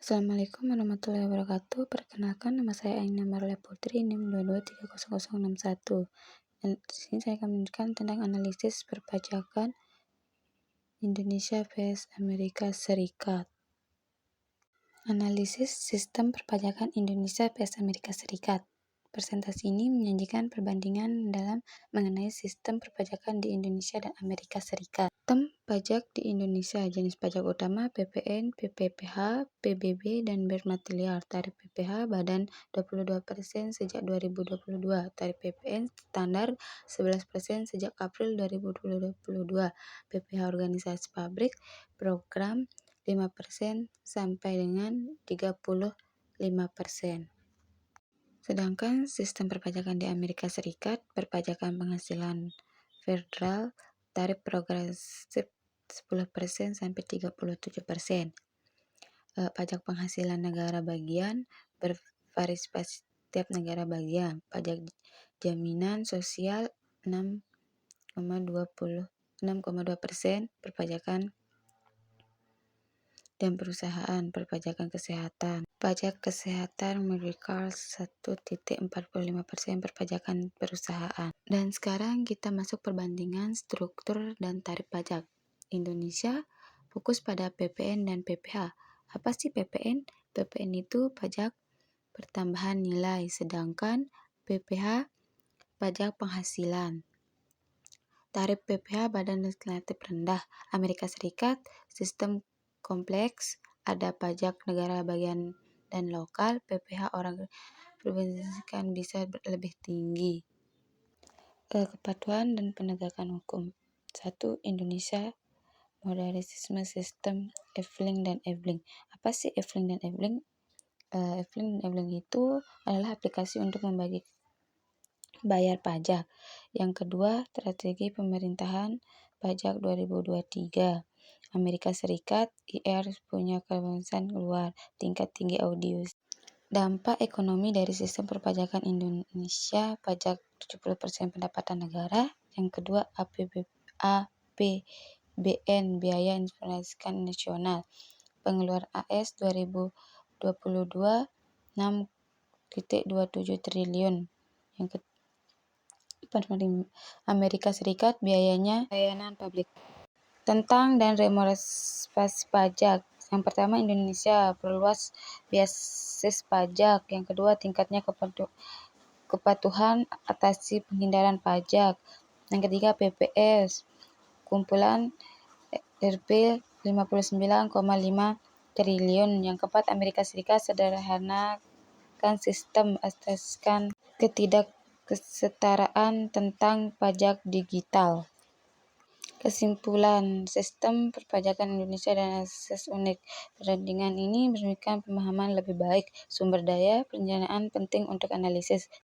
Assalamualaikum warahmatullahi wabarakatuh. Perkenalkan, nama saya Aina Marlia Putri, NIM 2230061. Dan di sini saya akan menunjukkan tentang analisis perpajakan Indonesia vs Amerika Serikat. Analisis sistem perpajakan Indonesia vs Amerika Serikat. Presentasi ini menyajikan perbandingan dalam mengenai sistem perpajakan di Indonesia dan Amerika Serikat. Sistem pajak di Indonesia, jenis pajak utama PPN, PPPH, PBB, dan bermaterial. Tarif PPH badan 22% sejak 2022. Tarif PPN standar 11% sejak April 2022. PPH organisasi pabrik program 5% sampai dengan 35%. Sedangkan sistem perpajakan di Amerika Serikat, perpajakan penghasilan federal, tarif progresif 10% sampai 37%. Pajak penghasilan negara bagian bervariasi setiap negara bagian. Pajak jaminan sosial 6,2%, perpajakan dan perusahaan, perpajakan kesehatan. Pajak kesehatan medical 1,45%, perpajakan perusahaan. Dan sekarang kita masuk perbandingan struktur dan tarif pajak. Indonesia fokus pada PPN dan PPH. Apa sih PPN? PPN itu pajak pertambahan nilai, sedangkan PPH pajak penghasilan. Tarif PPH badan legislatif rendah. Amerika Serikat sistem kompleks, ada pajak negara bagian dan lokal. PPH orang perbandingan bisa lebih tinggi. Kepatuhan dan penegakan hukum. 1. Indonesia modernisme sistem Eveling dan Eveling. Apa sih Eveling dan Eveling? Eveling dan Eveling itu adalah aplikasi untuk membagi bayar pajak. Yang kedua, strategi pemerintahan pajak 2023. Amerika Serikat, IR punya kebebasan keluar, tingkat tinggi audio. Dampak ekonomi dari sistem perpajakan Indonesia, pajak 70% pendapatan negara. Yang kedua, APBN, biaya inflasi nasional. Pengeluaran AS 2022 6,27 triliun. Yang kedua, Amerika Serikat, biayanya layanan publik. Tentang dan remodernisasi pajak. Yang pertama, Indonesia perluas basis pajak. Yang kedua, tingkatnya kepatuhan atasi penghindaran pajak. Yang ketiga, PPS, kumpulan Rp 59,5 triliun. Yang keempat, Amerika Serikat sederhanakan sistem, asaskan ketidaksetaraan tentang pajak digital. Kesimpulan, sistem perpajakan Indonesia dan asas unik. Perbandingan ini memberikan pemahaman lebih baik. Sumber daya perencanaan penting untuk analisis.